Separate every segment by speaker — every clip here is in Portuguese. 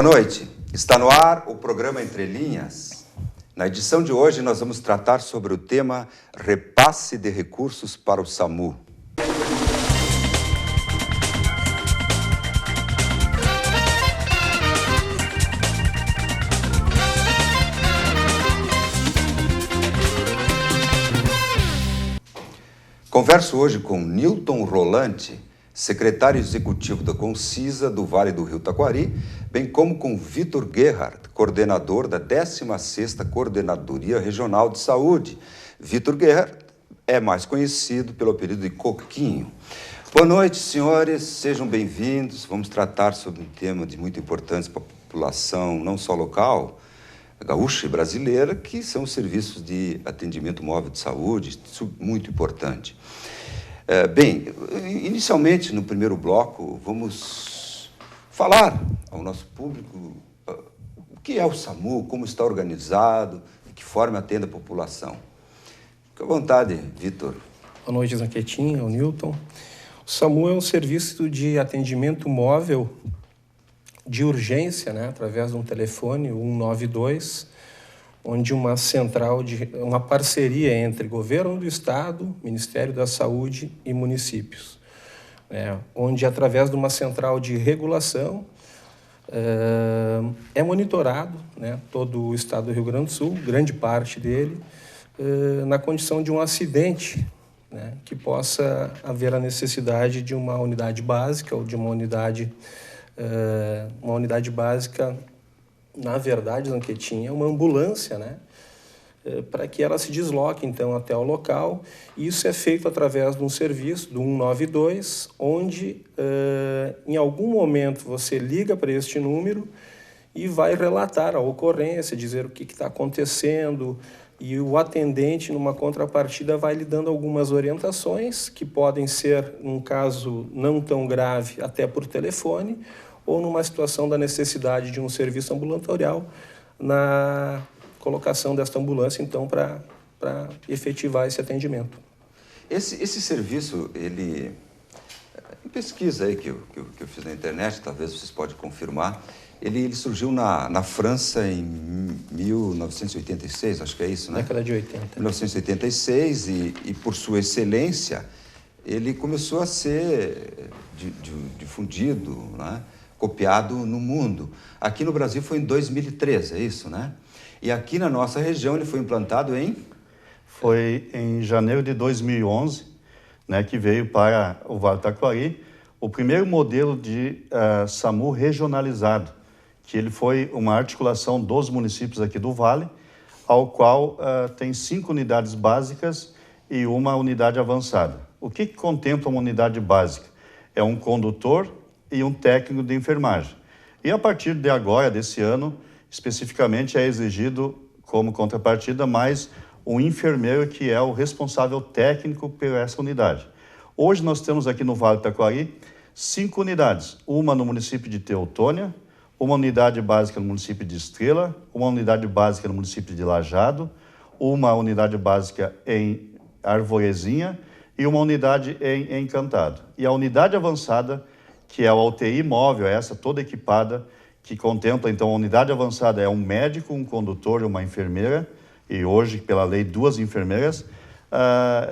Speaker 1: noite. Está no ar o programa Entre Linhas. Na edição de hoje, nós vamos tratar sobre o tema Repasse de Recursos para o SAMU. Converso hoje com Nilton Rolante, secretário executivo da Concisa do Vale do Rio Taquari, bem como com Vitor Gerhardt, coordenador da 16ª Coordenadoria Regional de Saúde. Vitor Gerhardt é mais conhecido pelo apelido de Coquinho. Boa noite, senhores, sejam bem-vindos. Vamos tratar sobre um tema de muita importância para a população, não só local, gaúcha e brasileira, que são os serviços de atendimento móvel de saúde, isso é muito importante. Bem, inicialmente, no primeiro bloco, vamos falar ao nosso público o que é o SAMU, como está organizado, de que forma atende a população. Fique à vontade, Vitor.
Speaker 2: Boa noite, Zanquetin, o Nilton. O SAMU é um serviço de atendimento móvel de urgência, através de um telefone, 192, onde uma parceria entre governo do Estado, Ministério da Saúde e municípios, onde, através de uma central de regulação, é monitorado todo o Estado do Rio Grande do Sul, grande parte dele, na condição de um acidente, que possa haver a necessidade de uma unidade básica ou de uma unidade básica. Na verdade, Zanquetin, é uma ambulância, para que ela se desloque, então, até o local. Isso é feito através de um serviço, do 192, onde, em algum momento, você liga para este número e vai relatar a ocorrência, dizer o que está acontecendo, e o atendente, numa contrapartida, vai lhe dando algumas orientações, que podem ser, num caso não tão grave, até por telefone, ou numa situação da necessidade de um serviço ambulatorial, na colocação desta ambulância, então, para efetivar esse atendimento.
Speaker 1: Esse serviço, ele... Em pesquisa aí que eu fiz na internet, talvez vocês podem confirmar, ele surgiu na França em 1986, acho que é isso, né?
Speaker 2: Década de 80.
Speaker 1: 1986, e por sua excelência, ele começou a ser difundido, copiado no mundo. Aqui no Brasil foi em 2013, é isso, né? E aqui na nossa região ele foi implantado em?
Speaker 3: Foi em janeiro de 2011, que veio para o Vale do Taquari o primeiro modelo de SAMU regionalizado, que ele foi uma articulação dos municípios aqui do Vale, ao qual tem 5 unidades básicas e uma unidade avançada. O que contempla uma unidade básica? É um condutor e um técnico de enfermagem. E a partir de agora, desse ano, especificamente, é exigido como contrapartida mais um enfermeiro que é o responsável técnico por essa unidade. Hoje nós temos aqui no Vale do Taquari 5 unidades, uma no município de Teutônia, uma unidade básica no município de Estrela, uma unidade básica no município de Lajeado, uma unidade básica em Arvorezinha e uma unidade em Encantado. E a unidade avançada, que é a UTI móvel, essa toda equipada, que contempla, então, a unidade avançada é um médico, um condutor e uma enfermeira, e hoje, pela lei, 2 enfermeiras,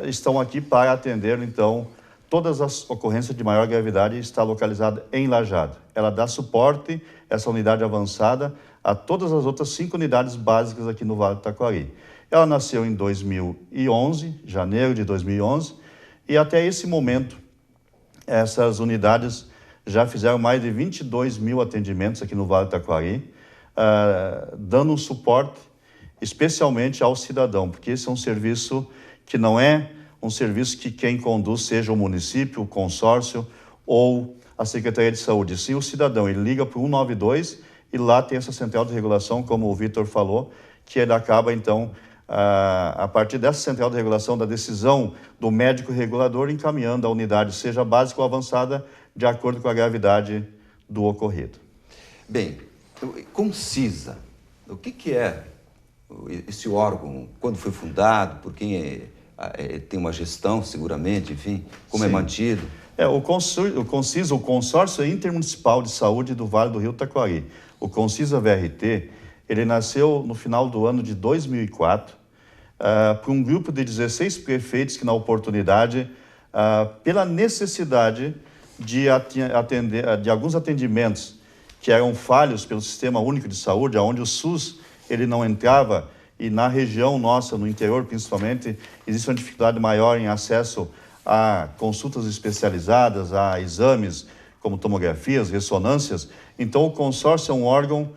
Speaker 3: estão aqui para atender, então, todas as ocorrências de maior gravidade. Está localizada em Lajeado. Ela dá suporte, essa unidade avançada, a todas as outras 5 unidades básicas aqui no Vale do Taquari. Ela nasceu em 2011, janeiro de 2011, e até esse momento, essas unidades já fizeram mais de 22 mil atendimentos aqui no Vale do Taquari, dando um suporte especialmente ao cidadão, porque esse é um serviço que não é um serviço que quem conduz seja o município, o consórcio ou a Secretaria de Saúde. Sim, o cidadão, ele liga para o 192 e lá tem essa central de regulação, como o Vitor falou, que ele acaba, então, a partir dessa central de regulação, da decisão do médico regulador, encaminhando a unidade, seja básica ou avançada, de acordo com a gravidade do ocorrido.
Speaker 1: Bem, Concisa, o que é esse órgão? Quando foi fundado? Por quem tem uma gestão, seguramente, enfim, como Sim. É mantido?
Speaker 3: O Concisa, o Consórcio Intermunicipal de Saúde do Vale do Rio Taquari. o Concisa VRT, ele nasceu no final do ano de 2004, por um grupo de 16 prefeitos que, na oportunidade, pela necessidade de atender de alguns atendimentos que eram falhos pelo Sistema Único de Saúde, onde o SUS ele não entrava, e na região nossa, no interior principalmente, existe uma dificuldade maior em acesso a consultas especializadas, a exames como tomografias, ressonâncias. Então, o consórcio é um órgão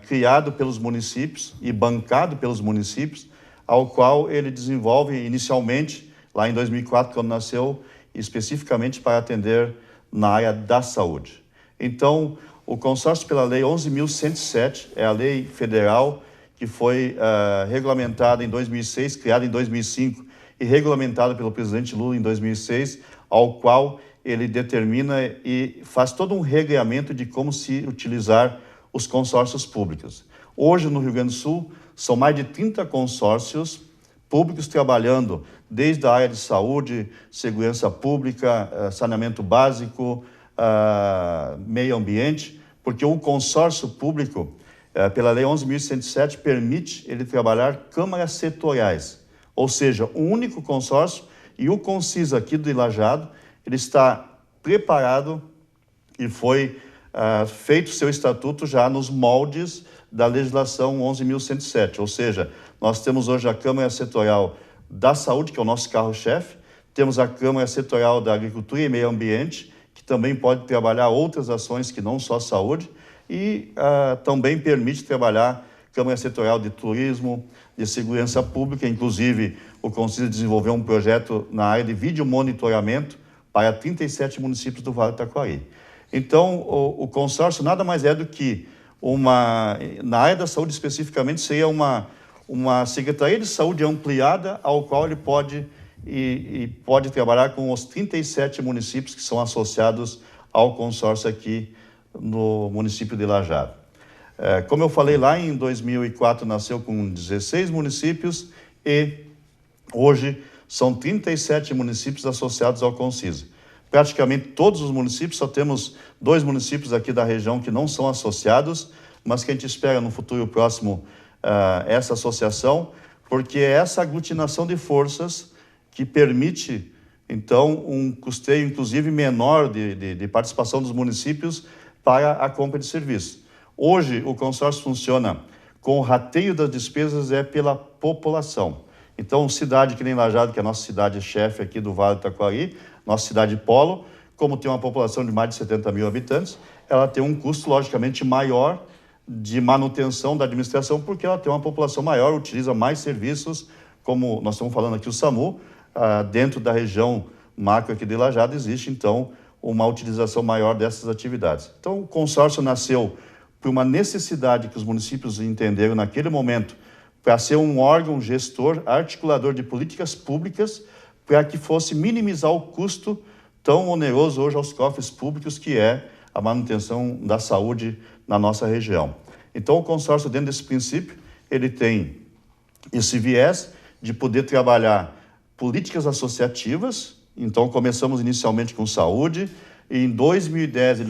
Speaker 3: criado pelos municípios e bancado pelos municípios, ao qual ele desenvolve inicialmente, lá em 2004, quando nasceu, especificamente para atender na área da saúde. Então, o consórcio pela Lei 11.107, é a lei federal que foi regulamentada em 2006, criada em 2005 e regulamentada pelo presidente Lula em 2006, ao qual ele determina e faz todo um regramento de como se utilizar os consórcios públicos. Hoje, no Rio Grande do Sul, são mais de 30 consórcios públicos trabalhando desde a área de saúde, segurança pública, saneamento básico, meio ambiente, porque o consórcio público, pela Lei 11.107, permite ele trabalhar câmaras setoriais, ou seja, um único consórcio, e o Concisa aqui do Ilajado, ele está preparado e foi feito seu estatuto já nos moldes da legislação 11.107, ou seja, nós temos hoje a Câmara Setorial da Saúde, que é o nosso carro-chefe, temos a Câmara Setorial da Agricultura e Meio Ambiente, que também pode trabalhar outras ações que não só saúde, e também permite trabalhar Câmara Setorial de Turismo, de Segurança Pública. Inclusive, o Concisa desenvolveu um projeto na área de vídeo monitoramento para 37 municípios do Vale do Taquari. Então, o consórcio nada mais é do que na área da saúde especificamente, seria uma Secretaria de Saúde ampliada, ao qual ele pode trabalhar com os 37 municípios que são associados ao consórcio aqui no município de Ilajado. Como eu falei, lá em 2004 nasceu com 16 municípios e hoje são 37 municípios associados ao Concisa. Praticamente todos os municípios, só temos 2 municípios aqui da região que não são associados, mas que a gente espera no futuro próximo essa associação, porque é essa aglutinação de forças que permite, então, um custeio, inclusive, menor de participação dos municípios para a compra de serviços. Hoje, o consórcio funciona com o rateio das despesas pela população. Então, cidade que nem Ilajado, que é a nossa cidade-chefe aqui do Vale do Taquari, nossa cidade polo, como tem uma população de mais de 70 mil habitantes, ela tem um custo, logicamente, maior de manutenção da administração, porque ela tem uma população maior, utiliza mais serviços, como nós estamos falando aqui, o SAMU, dentro da região macro aqui de Ilajado, existe, então, uma utilização maior dessas atividades. Então, o consórcio nasceu por uma necessidade que os municípios entenderam naquele momento, para ser um órgão gestor, articulador de políticas públicas, para que fosse minimizar o custo tão oneroso hoje aos cofres públicos, que é a manutenção da saúde na nossa região. Então, o consórcio, dentro desse princípio, ele tem esse viés de poder trabalhar políticas associativas. Então, começamos inicialmente com saúde, e em 2010,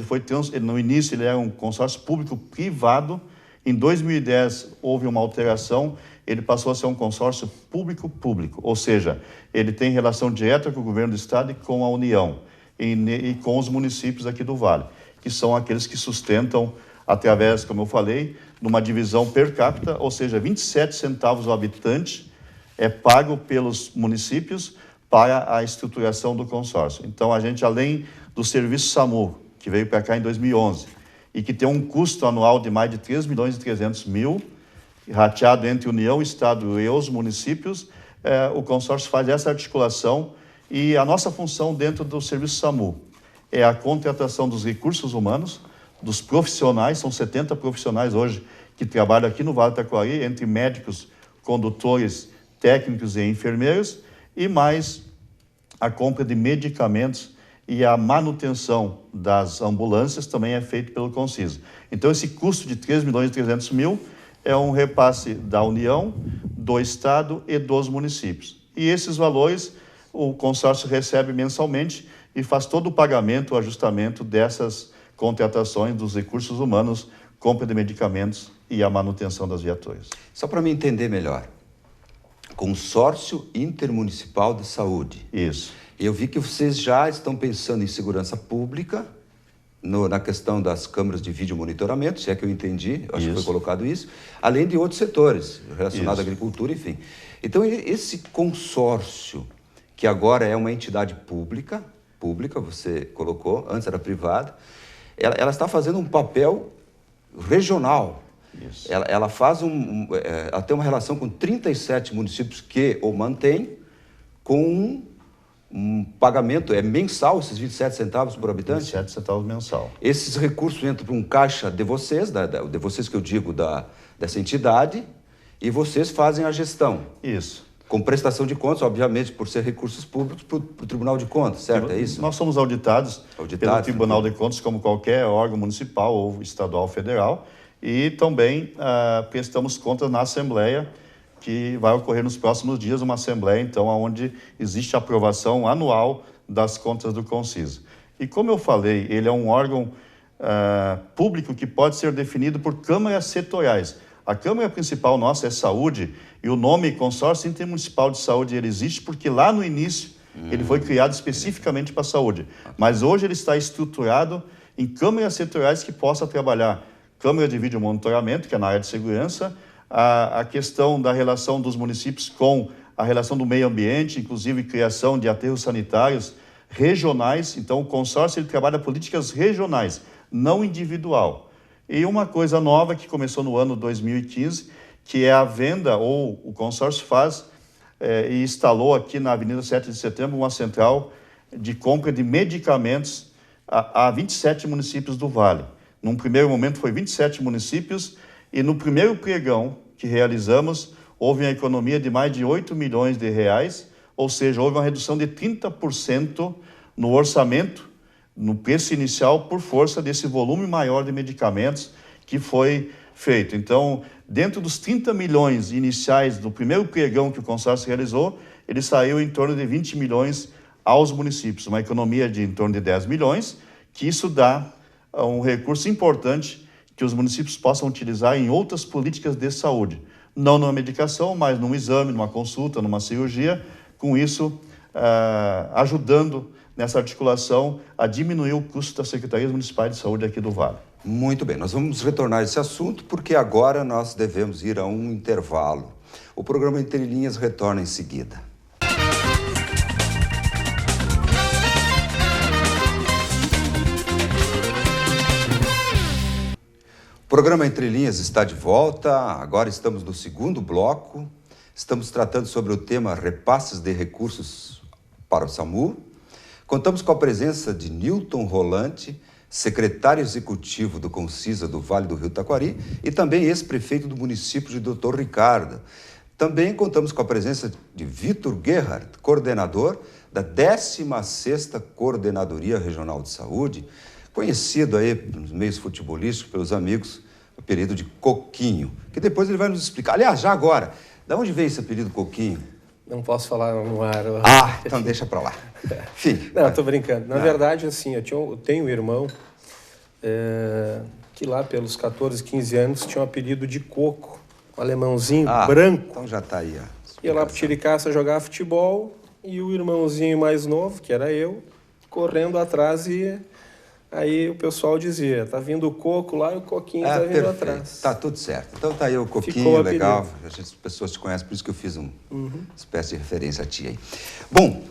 Speaker 3: no início ele era um consórcio público-privado. Em 2010, houve uma alteração, ele passou a ser um consórcio público-público, ou seja, ele tem relação direta com o governo do estado e com a União, e com os municípios aqui do Vale, que são aqueles que sustentam, através, como eu falei, de uma divisão per capita, ou seja, 27 centavos ao habitante é pago pelos municípios para a estruturação do consórcio. Então, a gente, além do serviço SAMU, que veio para cá em 2011, e que tem um custo anual de mais de 3.300.000, rateado entre União, Estado e os municípios, o consórcio faz essa articulação, e a nossa função dentro do serviço SAMU é a contratação dos recursos humanos, dos profissionais, são 70 profissionais hoje que trabalham aqui no Vale do Taquari, entre médicos, condutores, técnicos e enfermeiros, e mais a compra de medicamentos e a manutenção das ambulâncias também é feito pelo Concisa. Então, esse custo de 3.300.000 é um repasse da União, do Estado e dos municípios. E esses valores o consórcio recebe mensalmente e faz todo o pagamento, o ajustamento dessas contratações dos recursos humanos compra de medicamentos e a manutenção das viaturas.
Speaker 1: Só para me entender melhor, Consórcio Intermunicipal de Saúde.
Speaker 3: Isso.
Speaker 1: Eu vi que vocês já estão pensando em segurança pública, na questão das câmeras de vídeo monitoramento, se é que eu entendi, eu acho que foi colocado isso, além de outros setores relacionados à agricultura, enfim. Então, esse consórcio, que agora é uma entidade pública, você colocou, antes era privada, ela está fazendo um papel regional.
Speaker 3: Isso.
Speaker 1: Ela faz ela tem uma relação com 37 municípios que o mantém com um pagamento, mensal, esses 27 centavos por habitante?
Speaker 3: 27 centavos mensal.
Speaker 1: Esses recursos entram para um caixa de vocês, de vocês que eu digo, dessa entidade, e vocês fazem a gestão.
Speaker 3: Isso.
Speaker 1: Com prestação de contas, obviamente, por ser recursos públicos, para o Tribunal de Contas, certo? É isso?
Speaker 3: Nós somos auditados pelo Tribunal de Contas, como qualquer órgão municipal ou estadual ou federal, e também prestamos contas na Assembleia, que vai ocorrer nos próximos dias, uma Assembleia, então, onde existe a aprovação anual das contas do Concisa. E como eu falei, ele é um órgão público que pode ser definido por câmaras setoriais. A Câmara principal nossa é Saúde, e o nome Consórcio Intermunicipal de Saúde ele existe porque lá no início ele foi criado especificamente para a saúde. Mas hoje ele está estruturado em câmaras setoriais que possam trabalhar câmara de vídeo monitoramento, que é na área de segurança, a questão da relação dos municípios com a relação do meio ambiente, inclusive criação de aterros sanitários regionais. Então, o consórcio ele trabalha políticas regionais, não individual. E uma coisa nova que começou no ano 2015, que é a venda, ou o consórcio faz, e instalou aqui na Avenida 7 de Setembro uma central de compra de medicamentos a 27 municípios do Vale. Num primeiro momento foi 27 municípios, e no primeiro pregão que realizamos, houve uma economia de mais de 8 milhões de reais, ou seja, houve uma redução de 30% no orçamento, no preço inicial, por força desse volume maior de medicamentos que foi feito. Então, dentro dos 30 milhões iniciais do primeiro pregão que o consórcio realizou, ele saiu em torno de 20 milhões aos municípios, uma economia de em torno de 10 milhões, que isso dá um recurso importante que os municípios possam utilizar em outras políticas de saúde. Não numa medicação, mas num exame, numa consulta, numa cirurgia, com isso ajudando nessa articulação a diminuir o custo das secretarias municipais de saúde aqui do Vale.
Speaker 1: Muito bem, nós vamos retornar a esse assunto porque agora nós devemos ir a um intervalo. O programa Entre Linhas retorna em seguida. O programa Entre Linhas está de volta, agora estamos no segundo bloco, estamos tratando sobre o tema repasses de recursos para o SAMU. Contamos com a presença de Nilton Rolante, secretário executivo do Concisa do Vale do Rio Taquari e também ex-prefeito do município de Dr. Ricardo. Também contamos com a presença de Vitor Gerhardt, coordenador da 16ª Coordenadoria Regional de Saúde, conhecido aí nos meios futebolísticos pelos amigos, o apelido de Coquinho, que depois ele vai nos explicar. Aliás, já agora, de onde veio esse apelido Coquinho?
Speaker 2: Não posso falar no ar.
Speaker 1: Então deixa pra lá. Enfim.
Speaker 2: Não, tô brincando. Na verdade, assim, eu tenho um irmão que lá pelos 14, 15 anos tinha um apelido de Coco, um alemãozinho branco.
Speaker 1: Então já tá aí,
Speaker 2: Ia lá pro Tiricaça jogar futebol e o irmãozinho mais novo, que era eu, correndo atrás e aí o pessoal dizia, tá vindo o Coco lá e o Coquinho tá vindo
Speaker 1: perfeito.
Speaker 2: atrás.
Speaker 1: Tá tudo certo. Então tá aí o Coquinho,
Speaker 2: Ficou
Speaker 1: legal. As pessoas te conhecem, por isso que eu fiz uma espécie de referência a ti aí. Bom,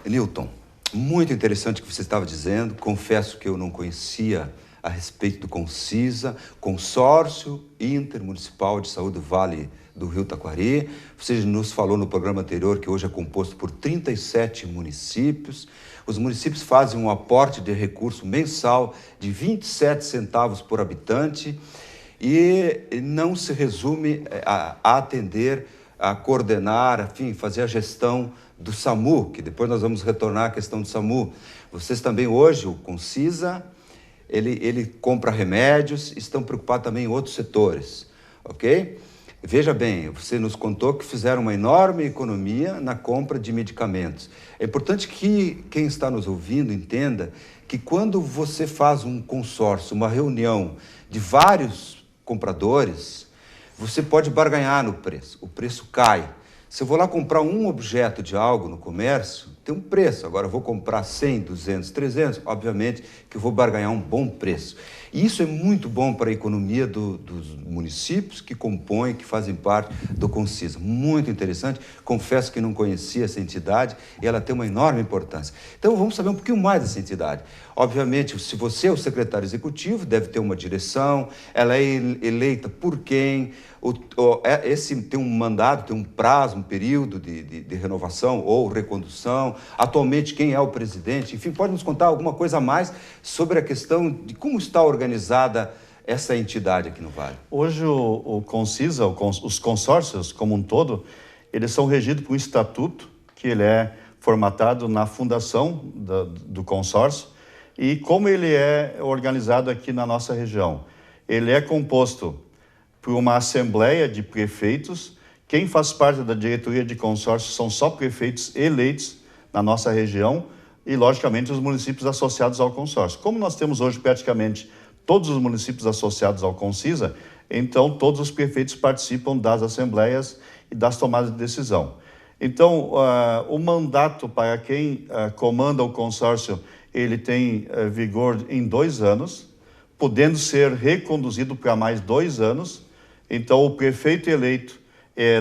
Speaker 1: Nilton, muito interessante o que você estava dizendo. Confesso que eu não conhecia a respeito do Concisa, Consórcio Intermunicipal de Saúde do Vale do Rio Taquari. Você nos falou no programa anterior que hoje é composto por 37 municípios. Os municípios fazem um aporte de recurso mensal de 27 centavos por habitante e não se resume a atender, a coordenar, enfim, fazer a gestão do SAMU, que depois nós vamos retornar à questão do SAMU. Vocês também hoje, o Concisa, ele compra remédios, estão preocupados também em outros setores, ok? Veja bem, você nos contou que fizeram uma enorme economia na compra de medicamentos. É importante que quem está nos ouvindo entenda que quando você faz um consórcio, uma reunião de vários compradores, você pode barganhar no preço, o preço cai. Se eu vou lá comprar um objeto de algo no comércio, tem um preço. Agora eu vou comprar 100, 200, 300, obviamente que eu vou barganhar um bom preço. E isso é muito bom para a economia dos municípios que compõem, que fazem parte do Concisa. Muito interessante. Confesso que não conhecia essa entidade e ela tem uma enorme importância. Então vamos saber um pouquinho mais dessa entidade. Obviamente, se você é o secretário executivo, deve ter uma direção, ela é eleita por quem, esse tem um mandato, tem um prazo, um período de renovação ou recondução. Atualmente, quem é o presidente? Enfim, pode nos contar alguma coisa a mais sobre a questão de como está organizada essa entidade aqui no Vale?
Speaker 3: Hoje o Concisa, os consórcios como um todo, eles são regidos por um estatuto que ele é formatado na fundação do consórcio. E como ele é organizado aqui na nossa região? Ele é composto por uma assembleia de prefeitos. Quem faz parte da diretoria de consórcio são só prefeitos eleitos na nossa região e, logicamente, os municípios associados ao consórcio. Como nós temos hoje praticamente todos os municípios associados ao Concisa, então todos os prefeitos participam das assembleias e das tomadas de decisão. Então, o mandato para quem comanda o consórcio, ele tem vigor em 2 anos, podendo ser reconduzido para mais 2 anos. Então, o prefeito eleito,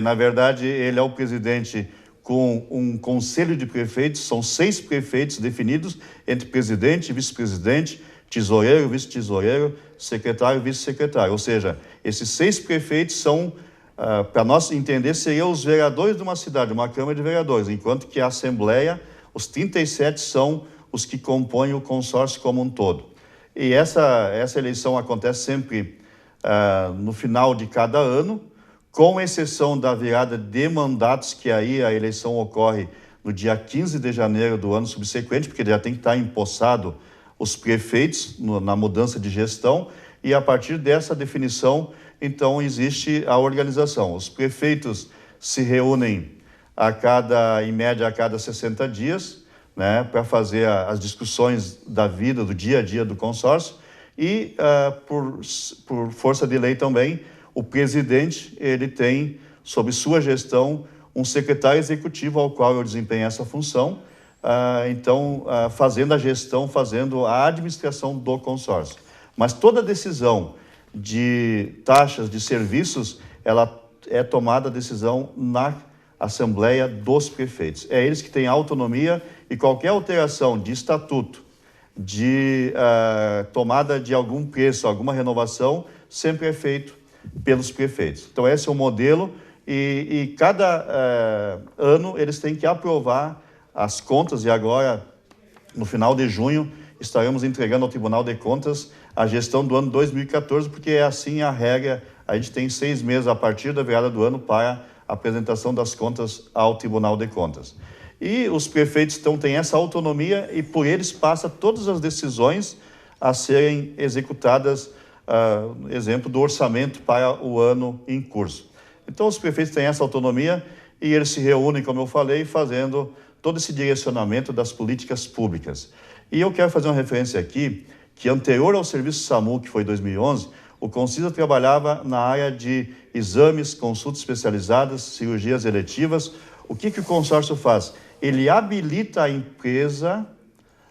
Speaker 3: na verdade, ele é o presidente com um conselho de prefeitos, são 6 prefeitos definidos entre presidente, vice-presidente, tesoureiro, vice-tesoureiro, secretário, vice-secretário. Ou seja, esses 6 prefeitos são, para nós entender, seriam os vereadores de uma cidade, uma Câmara de Vereadores, enquanto que a Assembleia, os 37 são os que compõem o consórcio como um todo. E essa eleição acontece sempre no final de cada ano, com exceção da virada de mandatos, que aí a eleição ocorre no dia 15 de janeiro do ano subsequente, porque já tem que estar empossado os prefeitos na mudança de gestão, e a partir dessa definição, então, existe a organização. Os prefeitos se reúnem em média, a cada 60 dias, né, para fazer as discussões da vida, do dia a dia do consórcio, e por força de lei também, o presidente, ele tem, sob sua gestão, um secretário executivo ao qual eu desempenho essa função, fazendo a gestão, fazendo a administração do consórcio. Mas toda decisão de taxas, de serviços, ela é tomada a decisão na Assembleia dos Prefeitos. É eles que têm autonomia e qualquer alteração de estatuto, de tomada de algum preço, alguma renovação, sempre é feito pelos prefeitos. Então, esse é o modelo e cada ano eles têm que aprovar as contas e agora, no final de junho, estaremos entregando ao Tribunal de Contas a gestão do ano 2014, porque é assim a regra, a gente tem 6 meses a partir da virada do ano para a apresentação das contas ao Tribunal de Contas. E os prefeitos, então, têm essa autonomia e por eles passa todas as decisões a serem executadas, exemplo do orçamento para o ano em curso. Então, os prefeitos têm essa autonomia e eles se reúnem, como eu falei, fazendo todo esse direcionamento das políticas públicas. E eu quero fazer uma referência aqui, que anterior ao serviço SAMU, que foi em 2011, o Concisa trabalhava na área de exames, consultas especializadas, cirurgias eletivas. O que o consórcio faz? Ele habilita a empresa,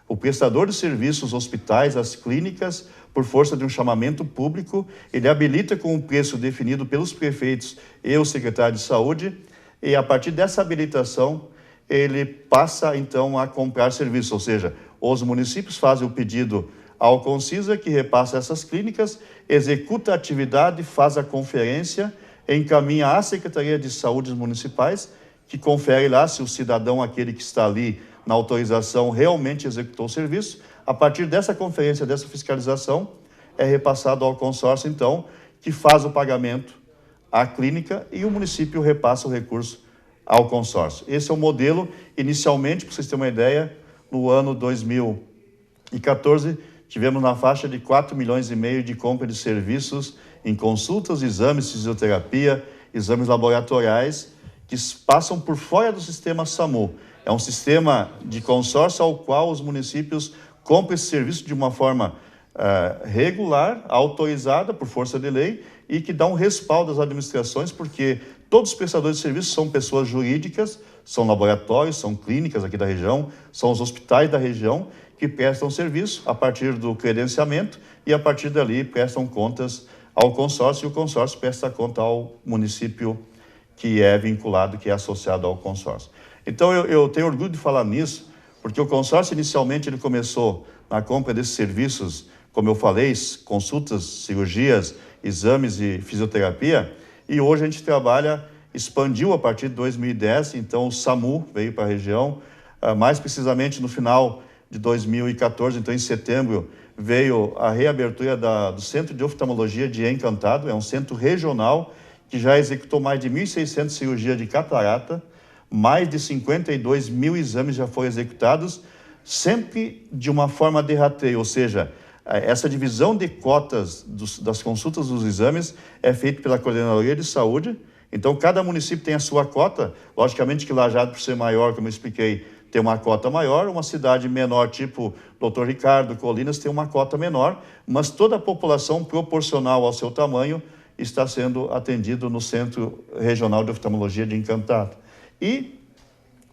Speaker 3: o prestador de serviços, os hospitais, as clínicas, por força de um chamamento público, ele habilita com um preço definido pelos prefeitos e o secretário de saúde, e a partir dessa habilitação, ele passa, então, a comprar serviços, ou seja, os municípios fazem o pedido ao Concisa, que repassa essas clínicas, executa a atividade, faz a conferência, encaminha à Secretaria de Saúde municipais, que confere lá se o cidadão, aquele que está ali na autorização, realmente executou o serviço. A partir dessa conferência, dessa fiscalização, é repassado ao consórcio, então, que faz o pagamento à clínica e o município repassa o recurso ao consórcio. Esse é o modelo, inicialmente, para vocês terem uma ideia, no ano 2014, tivemos na faixa de 4,5 milhões de compra de serviços em consultas, exames, fisioterapia, exames laboratoriais que passam por fora do sistema SAMU. É um sistema de consórcio ao qual os municípios compram esse serviço de uma forma regular, autorizada por força de lei e que dá um respaldo às administrações, porque todos os prestadores de serviços são pessoas jurídicas, são laboratórios, são clínicas aqui da região, são os hospitais da região que prestam serviço a partir do credenciamento e a partir dali prestam contas ao consórcio e o consórcio presta conta ao município que é vinculado, que é associado ao consórcio. Então eu tenho orgulho de falar nisso, porque o consórcio inicialmente ele começou na compra desses serviços, como eu falei, consultas, cirurgias, exames e fisioterapia, e hoje a gente expandiu a partir de 2010, então o SAMU veio para a região, mais precisamente no final de 2014, então em setembro, veio a reabertura do Centro de Oftalmologia de Encantado, é um centro regional que já executou mais de 1.600 cirurgias de catarata, mais de 52 mil exames já foram executados, sempre de uma forma de rateio, ou seja, essa divisão de cotas das consultas dos exames é feita pela Coordenadoria de Saúde. Então, cada município tem a sua cota. Logicamente que Lajeado, por ser maior, como eu expliquei, tem uma cota maior. Uma cidade menor, tipo Dr. Ricardo, Colinas, tem uma cota menor. Mas toda a população, proporcional ao seu tamanho, está sendo atendido no Centro Regional de Oftalmologia de Encantado. E,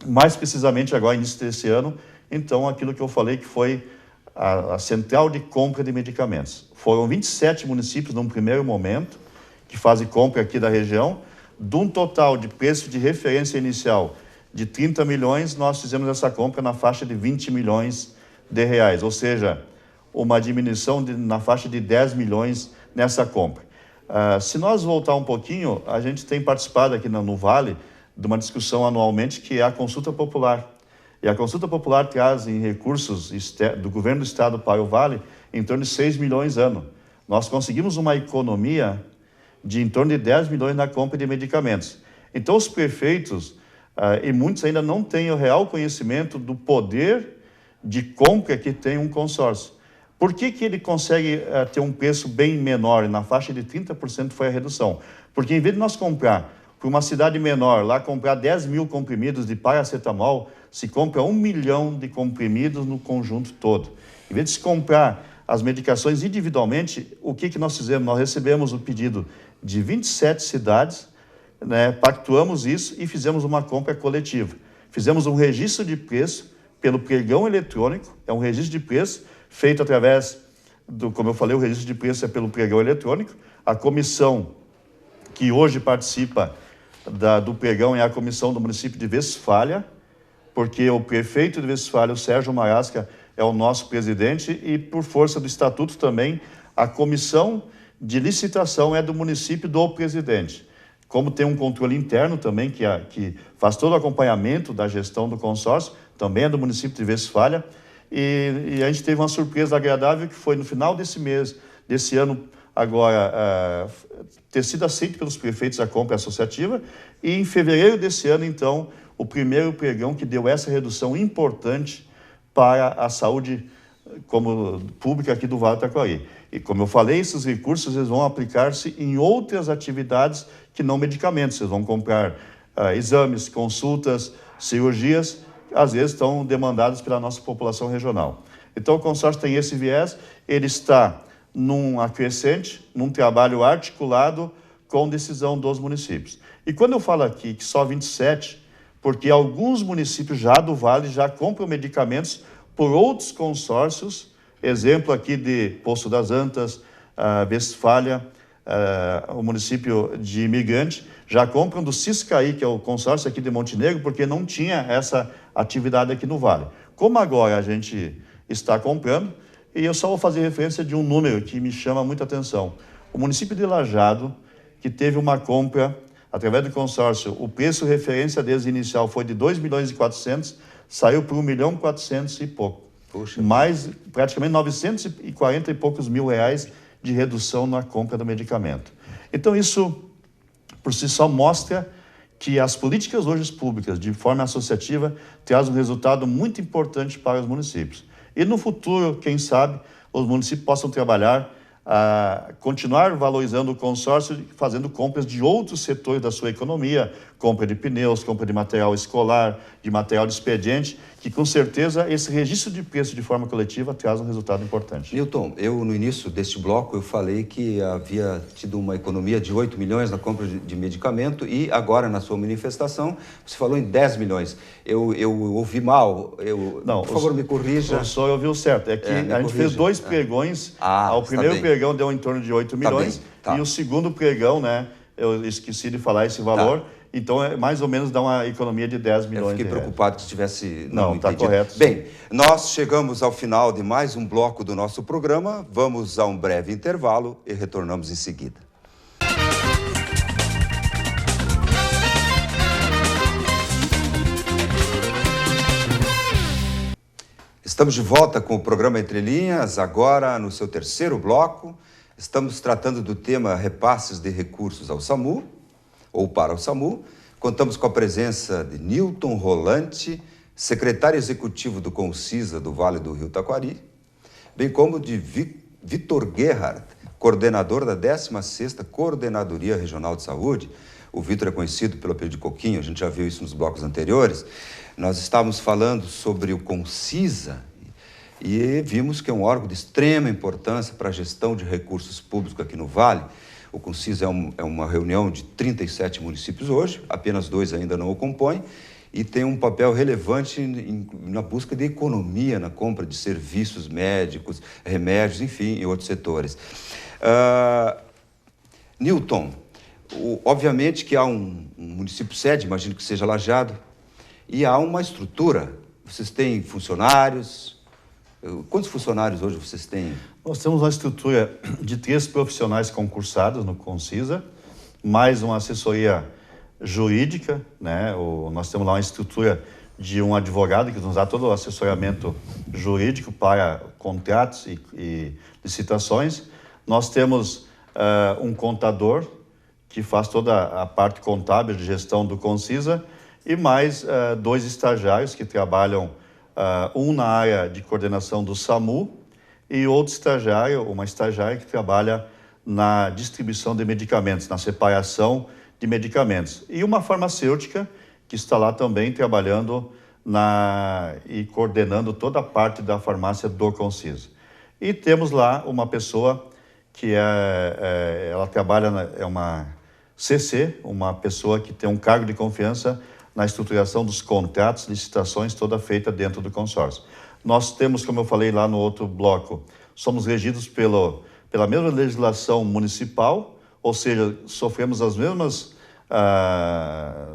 Speaker 3: mais precisamente agora, início desse ano, então, aquilo que eu falei que foi a central de compra de medicamentos. Foram 27 municípios, num primeiro momento, que fazem compra aqui da região. De um total de preço de referência inicial de 30 milhões, nós fizemos essa compra na faixa de 20 milhões de reais, ou seja, uma diminuição na faixa de 10 milhões nessa compra. Se nós voltar um pouquinho, a gente tem participado aqui no Vale de uma discussão anualmente que é a consulta popular. E a consulta popular traz em recursos do governo do estado para o Vale em torno de 6 milhões ano. Nós conseguimos uma economia de em torno de 10 milhões na compra de medicamentos. Então, os prefeitos, e muitos ainda não têm o real conhecimento do poder de compra que tem um consórcio. Por que ele consegue ter um preço bem menor? Na faixa de 30% foi a redução. Porque em vez de nós comprar para uma cidade menor, lá comprar 10 mil comprimidos de paracetamol, se compra 1 milhão de comprimidos no conjunto todo. Em vez de se comprar as medicações individualmente, o que nós fizemos? Nós recebemos o pedido de 27 cidades, né, pactuamos isso e fizemos uma compra coletiva. Fizemos um registro de preço pelo pregão eletrônico, é um registro de preço feito através como eu falei, o registro de preço é pelo pregão eletrônico. A comissão que hoje participa do pregão é a comissão do município de Westfália, porque o prefeito de Westfália, o Sérgio Marasca, é o nosso presidente e, por força do estatuto também, a comissão de licitação é do município do presidente. Como tem um controle interno também, que faz todo o acompanhamento da gestão do consórcio, também é do município de Westfália, e a gente teve uma surpresa agradável que foi no final desse ano, agora, ter sido aceito pelos prefeitos a compra associativa, e em fevereiro desse ano, então, o primeiro pregão que deu essa redução importante para a saúde pública aqui do Vale do Taquari. E como eu falei, esses recursos eles vão aplicar-se em outras atividades que não medicamentos. Vocês vão comprar exames, consultas, cirurgias, que às vezes estão demandadas pela nossa população regional. Então o consórcio tem esse viés, ele está num acrescente, num trabalho articulado com decisão dos municípios. E quando eu falo aqui que só 27, porque alguns municípios já do Vale já compram medicamentos por outros consórcios, exemplo aqui de Poço das Antas, Westfália, o município de Imigrante, já compram do Ciscaí, que é o consórcio aqui de Montenegro, porque não tinha essa atividade aqui no Vale. Como agora a gente está comprando, e eu só vou fazer referência de um número que me chama muita atenção. O município de Lajeado, que teve uma compra através do consórcio, o preço referência deles inicial foi de 2 milhões e 400, saiu por 1 milhão e 400 e pouco.
Speaker 1: Puxa.
Speaker 3: Mais praticamente 940 e poucos mil reais de redução na compra do medicamento. Então isso, por si só, mostra que as políticas hoje públicas, de forma associativa, trazem um resultado muito importante para os municípios. E no futuro, quem sabe, os municípios possam trabalhar continuar valorizando o consórcio, fazendo compras de outros setores da sua economia, compra de pneus, compra de material escolar, de material de expediente, que com certeza esse registro de preço de forma coletiva traz um resultado importante.
Speaker 1: Newton, eu no início deste bloco eu falei que havia tido uma economia de 8 milhões na compra de medicamento e agora na sua manifestação você falou em 10 milhões. Eu ouvi mal,
Speaker 3: Não,
Speaker 1: por favor me corrija.
Speaker 3: O senhor ouviu certo, é que a gente fez 2 pregões, o primeiro pregão deu em torno de 8 milhões e o segundo pregão, né, eu esqueci de falar esse valor, então mais ou menos dá uma economia de 10 milhões.
Speaker 1: Eu fiquei preocupado que estivesse
Speaker 3: não está correto.
Speaker 1: Bem, nós chegamos ao final de mais um bloco do nosso programa, vamos a um breve intervalo e retornamos em seguida. Estamos de volta com o programa Entre Linhas, agora no seu terceiro bloco. Estamos tratando do tema repasses de recursos ao SAMU, ou para o SAMU. Contamos com a presença de Newton Rolante, secretário executivo do Concisa do Vale do Rio Taquari, bem como de Vitor Gerhardt, coordenador da 16ª Coordenadoria Regional de Saúde. O Vitor é conhecido pelo apelido de Coquinho, a gente já viu isso nos blocos anteriores. Nós estávamos falando sobre o Concisa e vimos que é um órgão de extrema importância para a gestão de recursos públicos aqui no Vale. O Concisa é uma reunião de 37 municípios hoje, apenas 2 ainda não o compõem, e tem um papel relevante na busca de economia, na compra de serviços médicos, remédios, enfim, em outros setores. Newton, obviamente que há um município sede, imagino que seja Lajeado, e há uma estrutura. Vocês têm funcionários? Quantos funcionários hoje vocês têm?
Speaker 3: Nós temos uma estrutura de 3 profissionais concursados no Concisa, mais uma assessoria jurídica, né? Nós temos lá uma estrutura de um advogado que nos dá todo o assessoramento jurídico para contratos e licitações. Nós temos um contador que faz toda a parte contábil de gestão do Concisa e mais 2 estagiários que trabalham, um na área de coordenação do SAMU e outro estagiário, uma estagiária que trabalha na distribuição de medicamentos, na separação de medicamentos. E uma farmacêutica que está lá também trabalhando e coordenando toda a parte da farmácia do Concisa. E temos lá uma pessoa que ela trabalha, é uma CC, uma pessoa que tem um cargo de confiança na estruturação dos contratos, licitações, toda feita dentro do consórcio. Nós temos, como eu falei lá no outro bloco, somos regidos pela mesma legislação municipal, ou seja, sofremos as mesmas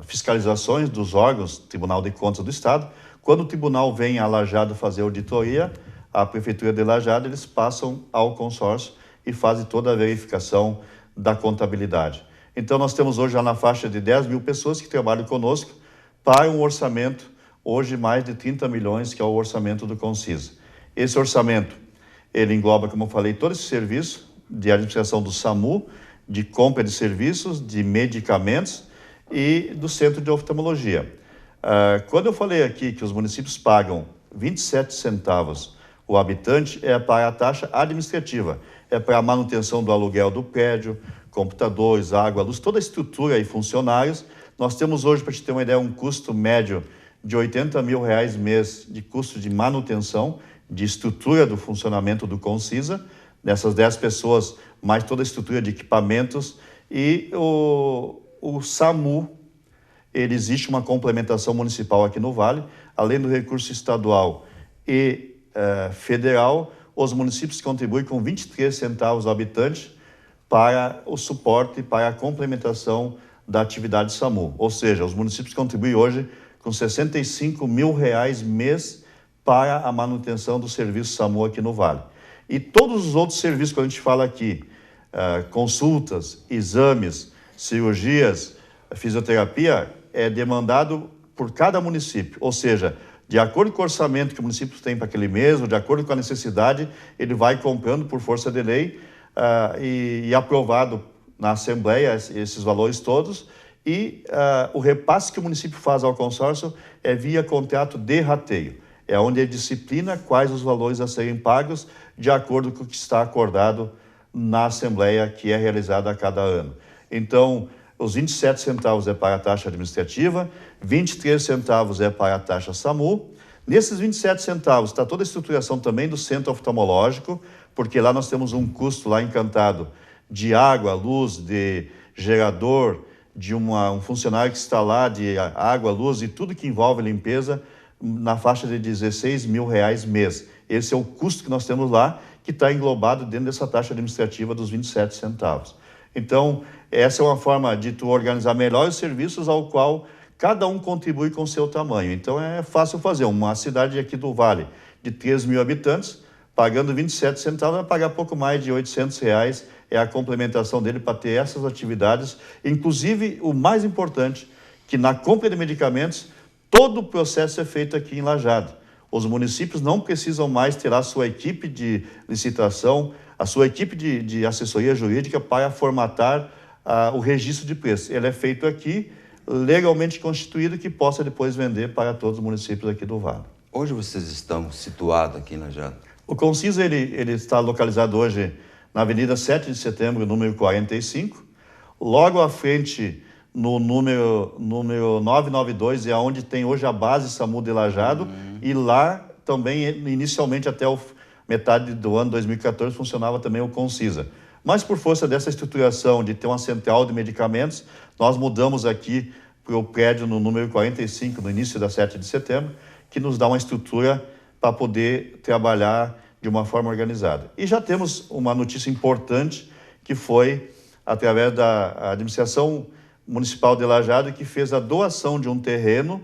Speaker 3: fiscalizações dos órgãos, Tribunal de Contas do Estado. Quando o tribunal vem a Lajeado fazer auditoria, a Prefeitura de Lajeado, eles passam ao consórcio e fazem toda a verificação da contabilidade. Então, nós temos hoje já na faixa de 10 mil pessoas que trabalham conosco para um orçamento, hoje mais de 30 milhões, que é o orçamento do Concisa. Esse orçamento, ele engloba, como eu falei, todo esse serviço de administração do SAMU, de compra de serviços, de medicamentos e do centro de oftalmologia. Quando eu falei aqui que os municípios pagam 27 centavos o habitante, é para a taxa administrativa, é para a manutenção do aluguel do prédio, computadores, água, luz, toda a estrutura e funcionários. Nós temos hoje, para te ter uma ideia, um custo médio de R$80 mil mês de custo de manutenção, de estrutura do funcionamento do Concisa, dessas 10 pessoas, mais toda a estrutura de equipamentos. E o SAMU, ele existe uma complementação municipal aqui no Vale, além do recurso estadual e federal, os municípios contribuem com 23 centavos ao habitante para o suporte, para a complementação da atividade SAMU. Ou seja, os municípios contribuem hoje com R$65 mil mês para a manutenção do serviço SAMU aqui no Vale. E todos os outros serviços que a gente fala aqui, consultas, exames, cirurgias, fisioterapia, é demandado por cada município. Ou seja, de acordo com o orçamento que o município tem para aquele mês, ou de acordo com a necessidade, ele vai comprando por força de lei e aprovado na Assembleia esses valores todos. E o repasse que o município faz ao consórcio é via contrato de rateio. É onde ele disciplina quais os valores a serem pagos de acordo com o que está acordado na Assembleia que é realizada a cada ano. Então, os 27 centavos é para a taxa administrativa, 23 centavos é para a taxa SAMU. Nesses 27 centavos está toda a estruturação também do centro oftalmológico, porque lá nós temos um custo lá encantado de água, luz, de gerador, de um funcionário que está lá, de água, luz e tudo que envolve limpeza, na faixa de R$16.000 mês. Esse é o custo que nós temos lá, que está englobado dentro dessa taxa administrativa dos 27 centavos. Então, essa é uma forma de tu organizar melhor os serviços ao qual cada um contribui com o seu tamanho. Então, é fácil fazer. Uma cidade aqui do Vale de 3.000 habitantes, pagando 27 centavos, vai pagar pouco mais de R$800, é a complementação dele para ter essas atividades. Inclusive, o mais importante, que na compra de medicamentos, todo o processo é feito aqui em Lajeado. Os municípios não precisam mais ter a sua equipe de licitação, a sua equipe de assessoria jurídica para formatar o registro de preços. Ele é feito aqui, legalmente constituído, que possa depois vender para todos os municípios aqui do Vale.
Speaker 1: Onde vocês estão situados aqui em Lajeado?
Speaker 3: O Concisa, ele está localizado hoje na Avenida 7 de Setembro, número 45, logo à frente, no número 992, é onde tem hoje a base SAMU de Lajeado, e lá também, inicialmente, até metade do ano 2014, funcionava também o Concisa. Mas por força dessa estruturação de ter uma central de medicamentos, nós mudamos aqui para o prédio no número 45, no início da 7 de setembro, que nos dá uma estrutura para poder trabalhar de uma forma organizada. E já temos uma notícia importante, que foi através da administração municipal de Lajeado, que fez a doação de um terreno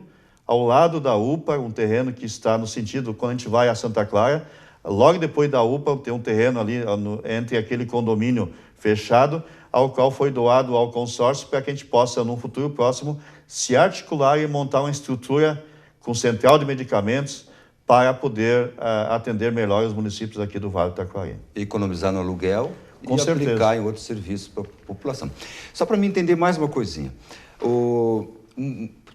Speaker 3: ao lado da UPA, um terreno que está no sentido, quando a gente vai a Santa Clara, logo depois da UPA, tem um terreno ali entre aquele condomínio fechado, ao qual foi doado ao consórcio para que a gente possa, num futuro próximo, se articular e montar uma estrutura com central de medicamentos para poder atender melhor os municípios aqui do Vale do Taquari.
Speaker 1: Economizar no aluguel
Speaker 3: Com
Speaker 1: e
Speaker 3: certeza.
Speaker 1: aplicar em outros serviços para a população. Só para mim entender mais uma coisinha.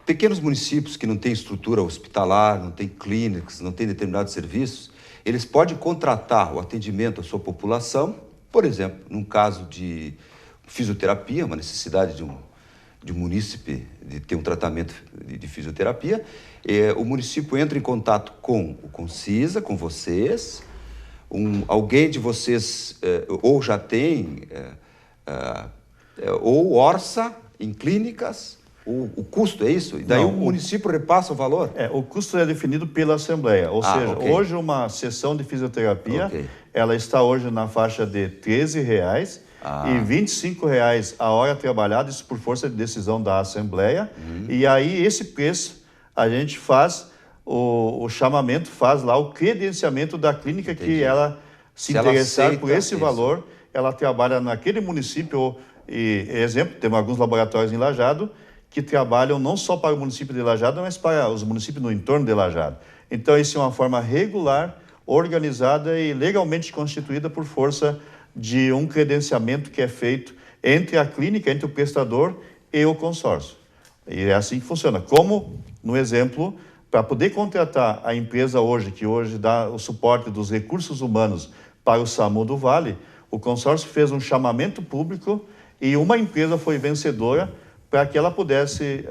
Speaker 1: Pequenos municípios que não têm estrutura hospitalar, não têm clínicas, não têm determinados serviços, eles podem contratar o atendimento à sua população, por exemplo, num caso de fisioterapia, uma necessidade de um munícipe de ter um tratamento de fisioterapia, o município entra em contato com o Concisa, com vocês, alguém de vocês ou já tem, ou orça em clínicas, o custo é isso? E daí
Speaker 3: Não,
Speaker 1: o município repassa o valor?
Speaker 3: O custo é definido pela Assembleia, ou seja,
Speaker 1: ok.
Speaker 3: hoje uma sessão de fisioterapia,
Speaker 1: Ok.
Speaker 3: ela está hoje na faixa de R$13 e R$25 a hora trabalhada, isso por força de decisão da Assembleia, e aí esse preço a gente faz o chamamento, faz lá o credenciamento da clínica. Entendi. Que ela se interessar
Speaker 1: aceita
Speaker 3: por esse valor, ela trabalha naquele município, e exemplo, temos alguns laboratórios em Lajeado, que trabalham não só para o município de Lajeado, mas para os municípios no entorno de Lajeado. Então, isso é uma forma regular, organizada e legalmente constituída por força de um credenciamento que é feito entre a clínica, entre o prestador e o consórcio. E é assim que funciona. Como, no exemplo, para poder contratar a empresa hoje, que hoje dá o suporte dos recursos humanos para o SAMU do Vale, o consórcio fez um chamamento público e uma empresa foi vencedora para que ela pudesse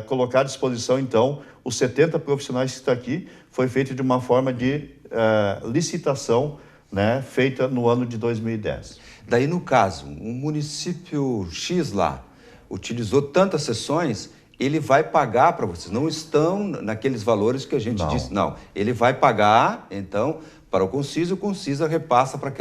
Speaker 3: colocar à disposição, então, os 70 profissionais que estão aqui. Foi feito de uma forma de licitação, né, feita no ano de 2010.
Speaker 1: Daí, no caso, um município X lá utilizou tantas sessões, ele vai pagar para vocês. Não estão naqueles valores que a gente disse. Não, ele vai pagar, então, para o Concisa repassa para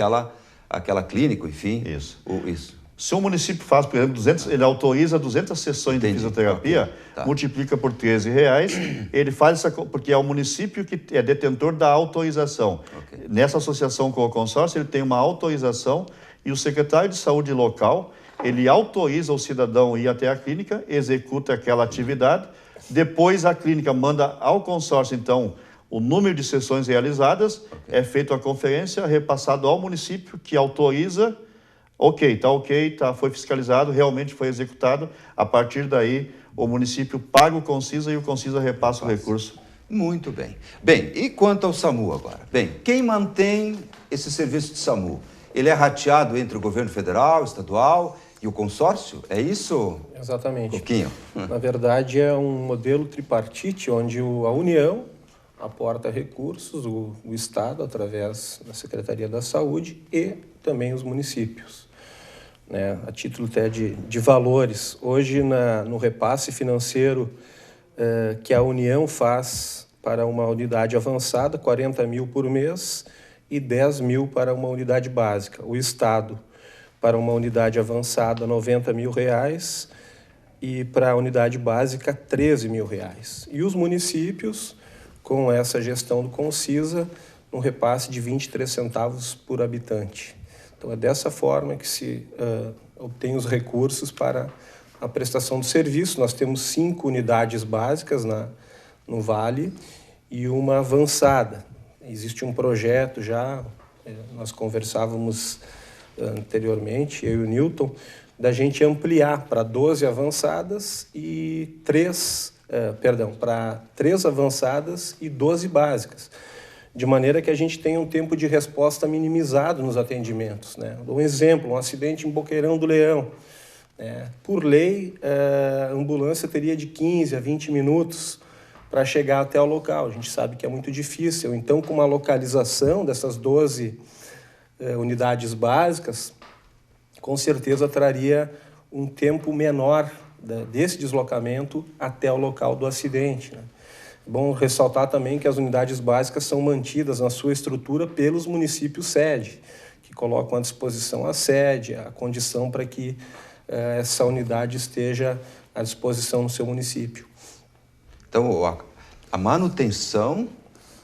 Speaker 1: aquela clínica, enfim.
Speaker 3: Isso.
Speaker 1: Isso.
Speaker 3: Se o município faz, por exemplo, ele autoriza 200 sessões de fisioterapia,
Speaker 1: okay. Tá.
Speaker 3: Multiplica por R$13, ele faz porque é o município que é detentor da autorização. Okay. Nessa associação com o consórcio, ele tem uma autorização e o secretário de saúde local, ele autoriza o cidadão a ir até a clínica, executa aquela atividade, depois a clínica manda ao consórcio, então, o número de sessões realizadas, é feita a conferência, repassado ao município, que autoriza. Ok, foi fiscalizado, realmente foi executado. A partir daí, o município paga o Concisa e o Concisa repassa o recurso.
Speaker 1: Muito bem. Bem, e quanto ao SAMU agora? Bem, quem mantém esse serviço de SAMU? ele é rateado entre o governo federal, estadual e o consórcio? É isso?
Speaker 2: Exatamente.
Speaker 1: Coquinho?
Speaker 2: Na verdade, é um modelo tripartite, onde a União aporta recursos, o Estado, através da Secretaria da Saúde, e também os municípios. Né? A título até de valores, hoje no repasse financeiro que a União faz para uma unidade avançada, 40 mil por mês e 10 mil para uma unidade básica. O Estado, para uma unidade avançada, R$90 mil, e para a unidade básica, R$13 mil. E os municípios, com essa gestão do Concisa, um repasse de 23 centavos por habitante. Então, é dessa forma que se obtém os recursos para a prestação do serviço. Nós temos 5 unidades básicas no Vale e uma avançada. Existe um projeto já, nós conversávamos anteriormente, eu e o Newton, da gente ampliar para 12 avançadas e 3 avançadas e 12 básicas, de maneira que a gente tenha um tempo de resposta minimizado nos atendimentos. Né? Um exemplo, um acidente em Boqueirão do Leão. Por lei, a ambulância teria de 15 a 20 minutos para chegar até o local. A gente sabe que é muito difícil. Então, com uma localização dessas 12 unidades básicas, com certeza traria um tempo menor desse deslocamento até o local do acidente. Né? É bom ressaltar também que as unidades básicas são mantidas na sua estrutura pelos municípios sede, que colocam à disposição a sede, a condição para que essa unidade esteja à disposição no seu município.
Speaker 1: Então, a manutenção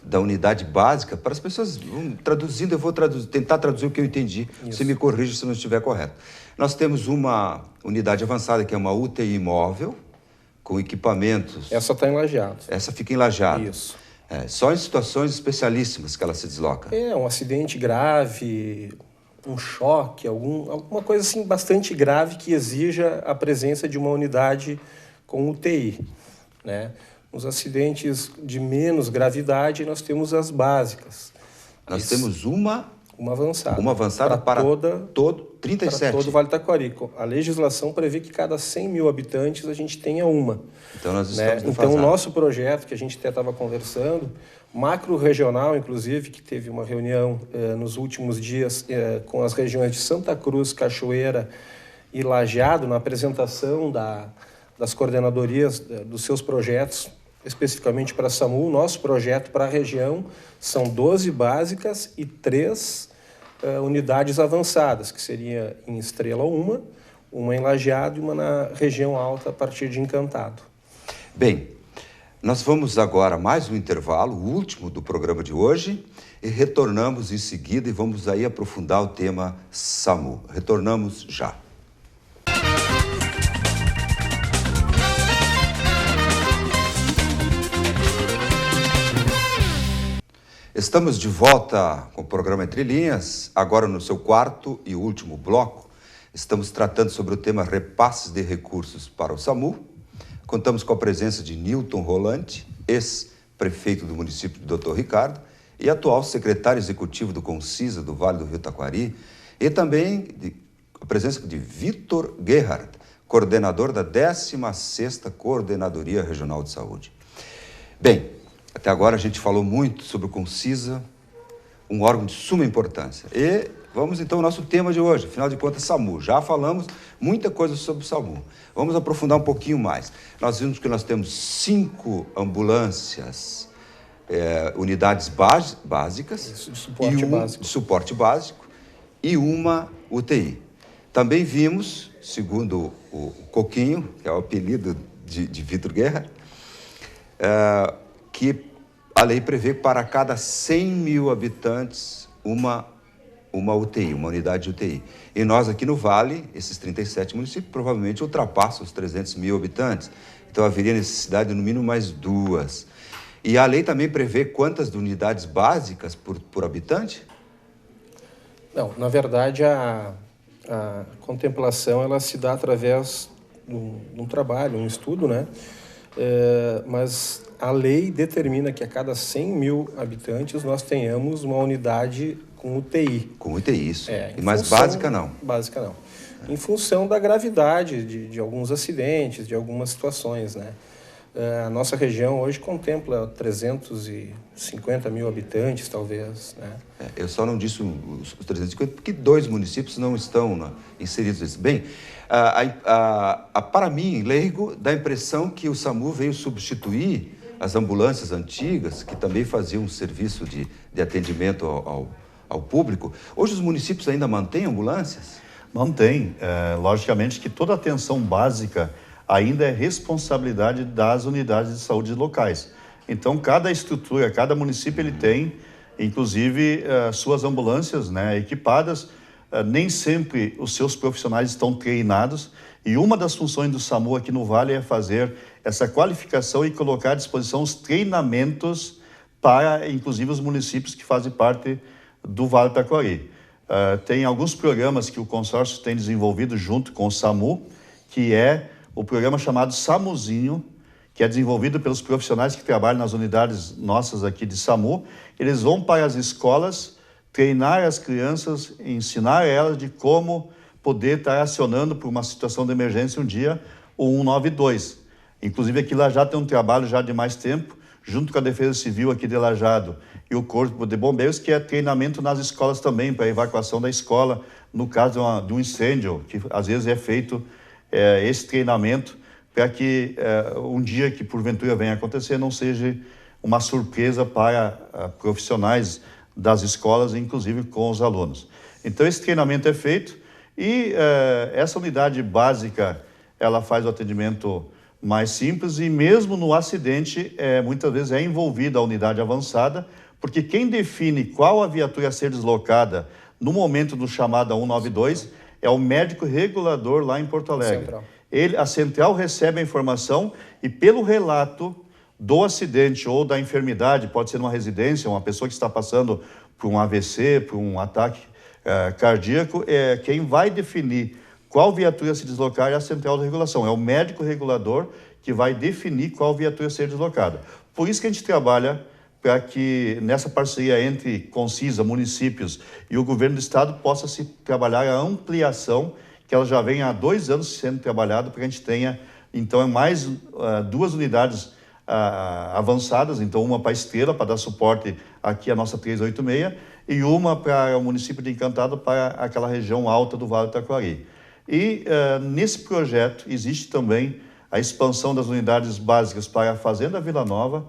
Speaker 1: da unidade básica, para as pessoas, traduzindo, eu vou tentar traduzir o que eu entendi,
Speaker 2: Isso.
Speaker 1: você me corrige se não estiver correto. Nós temos uma unidade avançada, que é uma UTI móvel, com equipamentos.
Speaker 2: Essa está em Lajeado.
Speaker 1: Essa fica em Lajeado.
Speaker 2: Isso.
Speaker 1: Só em situações especialíssimas que ela se desloca.
Speaker 2: Um acidente grave, um choque, alguma coisa assim bastante grave que exija a presença de uma unidade com UTI. Né? Nos acidentes de menos gravidade, nós temos as básicas.
Speaker 1: Nós temos uma
Speaker 2: avançada.
Speaker 1: Uma avançada para todo 37.
Speaker 2: Para todo o Vale do Taquari. A legislação prevê que cada 100 mil habitantes a gente tenha uma.
Speaker 1: Então, nós estamos
Speaker 2: Então, o nosso projeto, que a gente até estava conversando, macro-regional, inclusive, que teve uma reunião nos últimos dias com as regiões de Santa Cruz, Cachoeira e Lajeado, na apresentação das coordenadorias dos seus projetos, especificamente para a SAMU. Nosso projeto para a região são 12 básicas e 3 unidades avançadas, que seria em Estrela uma em Lajeado e uma na região alta a partir de Encantado.
Speaker 1: Bem, nós vamos agora a mais um intervalo, o último do programa de hoje, e retornamos em seguida e vamos aí aprofundar o tema SAMU. Retornamos já. Estamos de volta com o programa Entre Linhas, agora no seu 4º e último bloco. Estamos tratando sobre o tema repasses de recursos para o SAMU. Contamos com a presença de Newton Rolante, ex-prefeito do município de Dr. Ricardo e atual secretário executivo do Concisa do Vale do Rio Taquari, e também a presença de Vitor Gerhard, coordenador da 16ª Coordenadoria Regional de Saúde. Bem, até agora a gente falou muito sobre o Concisa, um órgão de suma importância. E vamos então ao nosso tema de hoje, afinal de contas, SAMU. Já falamos muita coisa sobre o SAMU. Vamos aprofundar um pouquinho mais. Nós vimos que nós temos 5 ambulâncias, unidades básicas.
Speaker 2: Isso, de suporte básico.
Speaker 1: De suporte básico e uma UTI. Também vimos, segundo o Coquinho, que é o apelido de Vitor Gerhard, que a lei prevê para cada 100 mil habitantes uma UTI, uma unidade de UTI. E nós aqui no Vale, esses 37 municípios, provavelmente ultrapassam os 300 mil habitantes. Então haveria necessidade de no mínimo mais 2. E a lei também prevê quantas unidades básicas por habitante?
Speaker 2: Não, na verdade a contemplação ela se dá através de um trabalho, um estudo, né? Mas a lei determina que a cada 100 mil habitantes nós tenhamos uma unidade com UTI.
Speaker 1: Com UTI, isso.
Speaker 2: Em
Speaker 1: Mas
Speaker 2: função-
Speaker 1: básica não.
Speaker 2: Básica não. Em função da gravidade de alguns acidentes, de algumas situações, né? A nossa região hoje contempla 350 mil habitantes, talvez, né?
Speaker 1: Eu só não disse os 350, porque 2 municípios não estão inseridos nisso. Bem, para mim, leigo, dá a impressão que o SAMU veio substituir as ambulâncias antigas, que também faziam um serviço de atendimento ao público. Hoje os municípios ainda mantêm ambulâncias?
Speaker 3: Mantém. Logicamente que toda atenção básica ainda é responsabilidade das unidades de saúde locais. Então, cada estrutura, cada município, ele tem, inclusive, suas ambulâncias, né, equipadas. Nem sempre os seus profissionais estão treinados, e uma das funções do SAMU aqui no Vale é fazer essa qualificação e colocar à disposição os treinamentos para, inclusive, os municípios que fazem parte do Vale do Taquari. Tem alguns programas que o consórcio tem desenvolvido junto com o SAMU, que é o programa chamado SAMUzinho, que é desenvolvido pelos profissionais que trabalham nas unidades nossas aqui de SAMU. Eles vão para as escolas treinar as crianças, ensinar elas de como poder estar acionando por uma situação de emergência um dia o 192. Inclusive aqui Lajado tem um trabalho já de mais tempo, junto com a Defesa Civil aqui de Lajado e o Corpo de Bombeiros, que é treinamento nas escolas também, para a evacuação da escola, no caso de um incêndio, que às vezes é feito esse treinamento, para que um dia que porventura venha acontecer não seja uma surpresa para profissionais das escolas, inclusive com os alunos. Então esse treinamento é feito e essa unidade básica, ela faz o atendimento mais simples e mesmo no acidente, muitas vezes é envolvida a unidade avançada, porque quem define qual a viatura a ser deslocada no momento do chamado 192 é o médico regulador lá em Porto Alegre.
Speaker 2: Central.
Speaker 3: A central recebe a informação e pelo relato do acidente ou da enfermidade, pode ser numa residência, uma pessoa que está passando por um AVC, por um ataque cardíaco, quem vai definir qual viatura se deslocar é a central de regulação, é o médico regulador que vai definir qual viatura ser deslocada. Por isso que a gente trabalha para que nessa parceria entre Concisa, municípios e o governo do estado possa se trabalhar a ampliação, que ela já vem há 2 anos sendo trabalhada, para que a gente tenha, então, mais 2 unidades avançadas, então uma para a Estrela, para dar suporte aqui à nossa 386, e uma para o município de Encantado, para aquela região alta do Vale do Taquari. E nesse projeto existe também a expansão das unidades básicas para a Fazenda Vila Nova,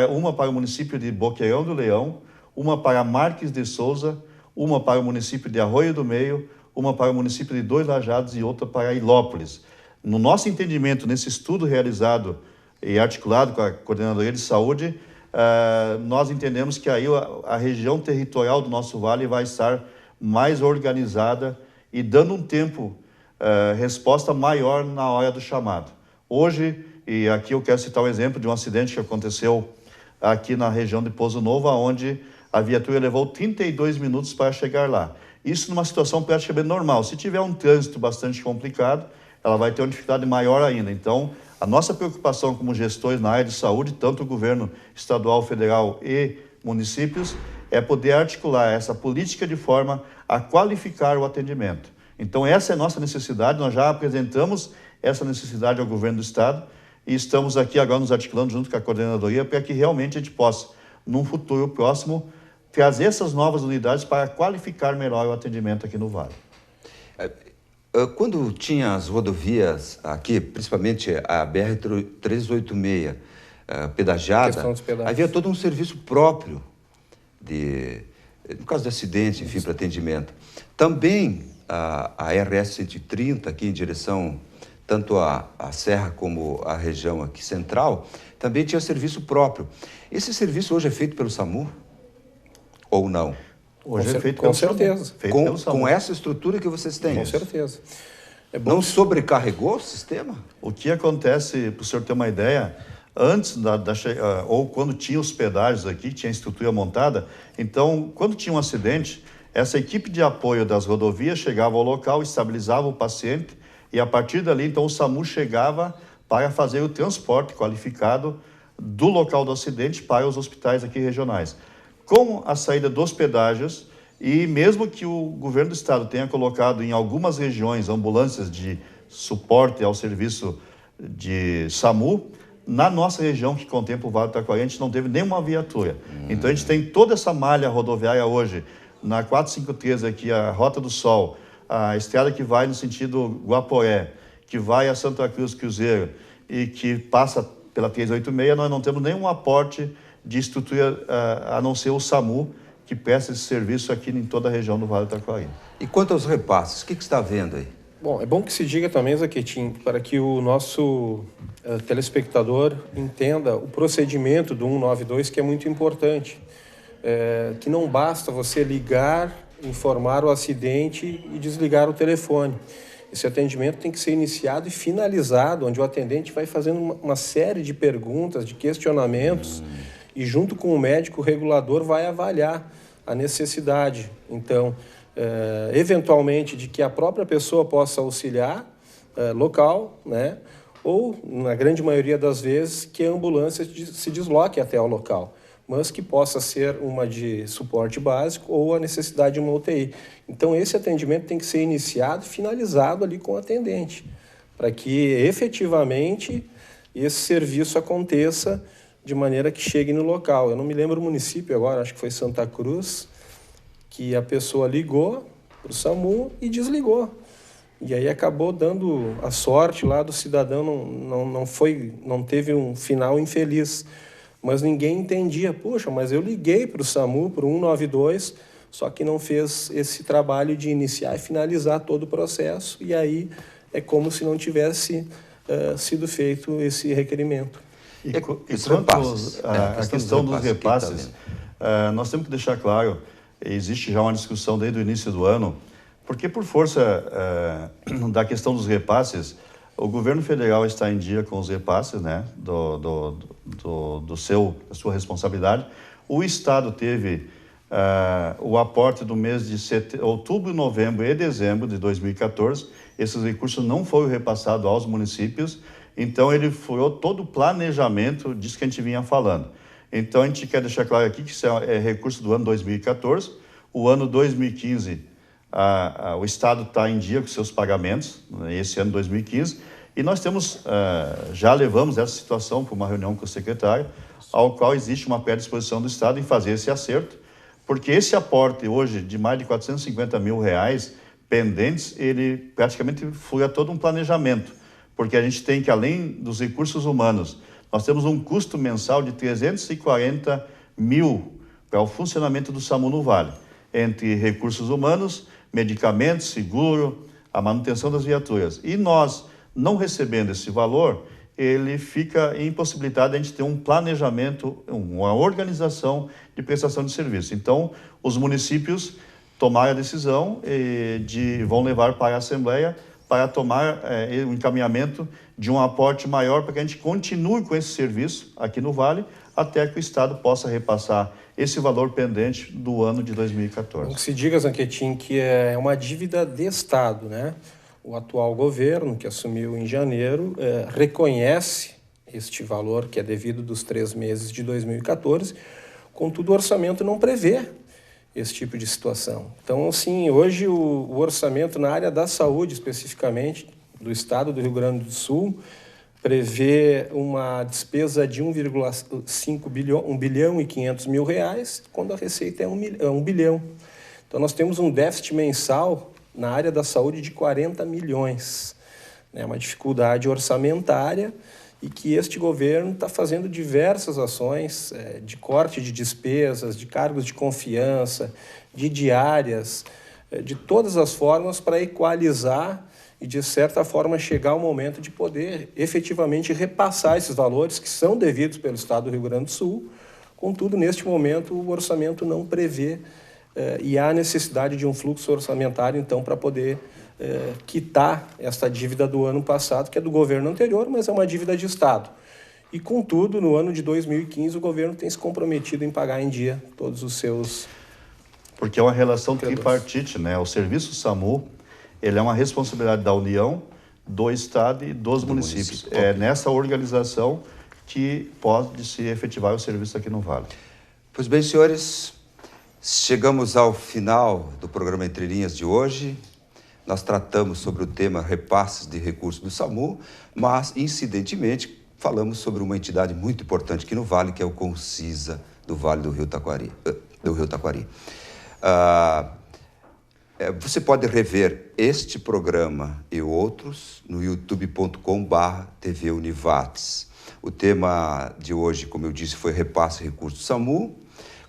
Speaker 3: uma para o município de Boqueirão do Leão, uma para Marques de Souza, uma para o município de Arroio do Meio, uma para o município de Dois Lajados e outra para Ilópolis. No nosso entendimento, nesse estudo realizado e articulado com a Coordenadoria de Saúde, nós entendemos que aí a região territorial do nosso vale vai estar mais organizada e dando um tempo, resposta maior na hora do chamado. Hoje, e aqui eu quero citar um exemplo de um acidente que aconteceu aqui na região de Pouso Novo, onde a viatura levou 32 minutos para chegar lá. Isso numa situação praticamente normal. Se tiver um trânsito bastante complicado, ela vai ter uma dificuldade maior ainda. Então, a nossa preocupação como gestores na área de saúde, tanto o governo estadual, federal e municípios, é poder articular essa política de forma a qualificar o atendimento. Então, essa é a nossa necessidade, nós já apresentamos essa necessidade ao governo do estado e estamos aqui agora nos articulando junto com a coordenadoria para que realmente a gente possa, num futuro próximo, trazer essas novas unidades para qualificar melhor o atendimento aqui no Vale.
Speaker 1: Quando tinha as rodovias aqui, principalmente a BR-386 pedagiada, havia todo um serviço próprio, no caso de acidente, enfim, para atendimento. Também a RS-130, aqui em direção tanto à Serra como à região aqui central, também tinha serviço próprio. Esse serviço hoje é feito pelo SAMU? Ou não?
Speaker 3: Hoje é feito
Speaker 2: com certeza.
Speaker 1: Com essa estrutura que vocês têm?
Speaker 2: Com certeza.
Speaker 1: Não sobrecarregou o sistema?
Speaker 3: O que acontece, para o senhor ter uma ideia, antes ou quando tinha os pedágios aqui, tinha a estrutura montada, então, quando tinha um acidente, essa equipe de apoio das rodovias chegava ao local, estabilizava o paciente, e a partir dali, então, o SAMU chegava para fazer o transporte qualificado do local do acidente para os hospitais aqui regionais. Com a saída dos pedágios, e mesmo que o governo do estado tenha colocado em algumas regiões ambulâncias de suporte ao serviço de SAMU, na nossa região, que contempla o Vale do Taquari, a gente não teve nenhuma viatura. Então, a gente tem toda essa malha rodoviária hoje, na 453 aqui, a Rota do Sol, a estrada que vai no sentido Guaporé, que vai a Santa Cruz Cruzeiro e que passa pela 386, nós não temos nenhum aporte de estrutura a não ser o SAMU, que presta esse serviço aqui em toda a região do Vale do Taquari.
Speaker 1: E quanto aos repasses, o que está vendo aí?
Speaker 2: Bom, é bom que se diga também, Zaquetin, para que o nosso telespectador entenda o procedimento do 192, que é muito importante. Que não basta você ligar, informar o acidente e desligar o telefone. Esse atendimento tem que ser iniciado e finalizado, onde o atendente vai fazendo uma série de perguntas, de questionamentos, e junto com o médico o regulador vai avaliar a necessidade. Então, eventualmente, de que a própria pessoa possa auxiliar local, né? Ou, na grande maioria das vezes, que a ambulância se desloque até o local, mas que possa ser uma de suporte básico ou a necessidade de uma UTI. Então, esse atendimento tem que ser iniciado e finalizado ali com o atendente, para que efetivamente esse serviço aconteça de maneira que chegue no local. Eu não me lembro o município agora, acho que foi Santa Cruz, que a pessoa ligou para o SAMU e desligou. E aí acabou dando a sorte lá do cidadão, não teve um final infeliz. Mas ninguém entendia, puxa, mas eu liguei para o SAMU, para o 192, só que não fez esse trabalho de iniciar e finalizar todo o processo, e aí é como se não tivesse sido feito esse requerimento.
Speaker 3: E quanto à questão dos repasses, nós temos que deixar claro, existe já uma discussão desde o início do ano, porque por força da questão dos repasses, o governo federal está em dia com os repasses, né, da sua responsabilidade. O estado teve o aporte do mês de outubro, novembro e dezembro de 2014. Esses recursos não foram repassados aos municípios, então ele furou todo o planejamento disso que a gente vinha falando. Então a gente quer deixar claro aqui que isso é recurso do ano 2014, o ano 2015 o Estado está em dia com seus pagamentos, esse ano 2015, e nós já levamos essa situação para uma reunião com o secretário, ao qual existe uma predisposição do Estado em fazer esse acerto, porque esse aporte hoje de mais de R$450 mil pendentes, ele praticamente fura todo um planejamento, porque a gente tem que, além dos recursos humanos, nós temos um custo mensal de 340 mil para o funcionamento do SAMU no Vale, entre recursos humanos, medicamentos, seguro, a manutenção das viaturas. E nós, não recebendo esse valor, ele fica impossibilitado de a gente ter um planejamento, uma organização de prestação de serviço. Então, os municípios tomaram a decisão vão levar para a Assembleia para tomar o encaminhamento de um aporte maior para que a gente continue com esse serviço aqui no Vale, até que o Estado possa repassar esse valor pendente do ano de 2014.
Speaker 2: Então, que se diga, Zaquetin, que é uma dívida de Estado, né? O atual governo, que assumiu em janeiro, reconhece este valor que é devido dos 3 meses de 2014, contudo o orçamento não prevê esse tipo de situação. Então, assim, hoje o orçamento na área da saúde, especificamente, do Estado do Rio Grande do Sul, prevê uma despesa de 1,5 bilhão, 1 bilhão e 500 mil reais, quando a receita é 1 bilhão. Então, nós temos um déficit mensal na área da saúde de 40 milhões. É uma dificuldade orçamentária e que este governo está fazendo diversas ações de corte de despesas, de cargos de confiança, de diárias, de todas as formas para equalizar e, de certa forma, chegar ao momento de poder efetivamente repassar esses valores que são devidos pelo Estado do Rio Grande do Sul. Contudo, neste momento, o orçamento não prevê e há necessidade de um fluxo orçamentário, então, para poder quitar essa dívida do ano passado, que é do governo anterior, mas é uma dívida de Estado. E, contudo, no ano de 2015, o governo tem se comprometido em pagar em dia todos os seus...
Speaker 3: Porque é uma relação tripartite, né? O serviço SAMU, ele é uma responsabilidade da União, do Estado e dos municípios. É nessa organização que pode se efetivar o serviço aqui no Vale.
Speaker 1: Pois bem, senhores, chegamos ao final do programa Entre Linhas de hoje. Nós tratamos sobre o tema repasses de recursos do SAMU, mas, incidentemente, falamos sobre uma entidade muito importante aqui no Vale, que é o Concisa do Vale do Rio Taquari. Você pode rever este programa e outros no youtube.com/TV Univates. O tema de hoje, como eu disse, foi repasse de recursos do SAMU.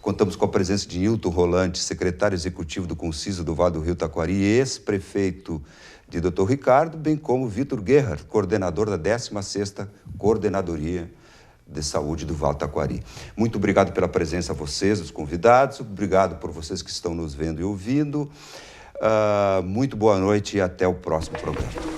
Speaker 1: Contamos com a presença de Nilton Rolante, secretário executivo do Concisa do Vale do Rio Taquari, e ex-prefeito de Dr. Ricardo, bem como Vitor Gerhard, coordenador da 16ª Coordenadoria de Saúde do Vale do Taquari. Muito obrigado pela presença a vocês, os convidados, obrigado por vocês que estão nos vendo e ouvindo. Muito boa noite e até o próximo programa.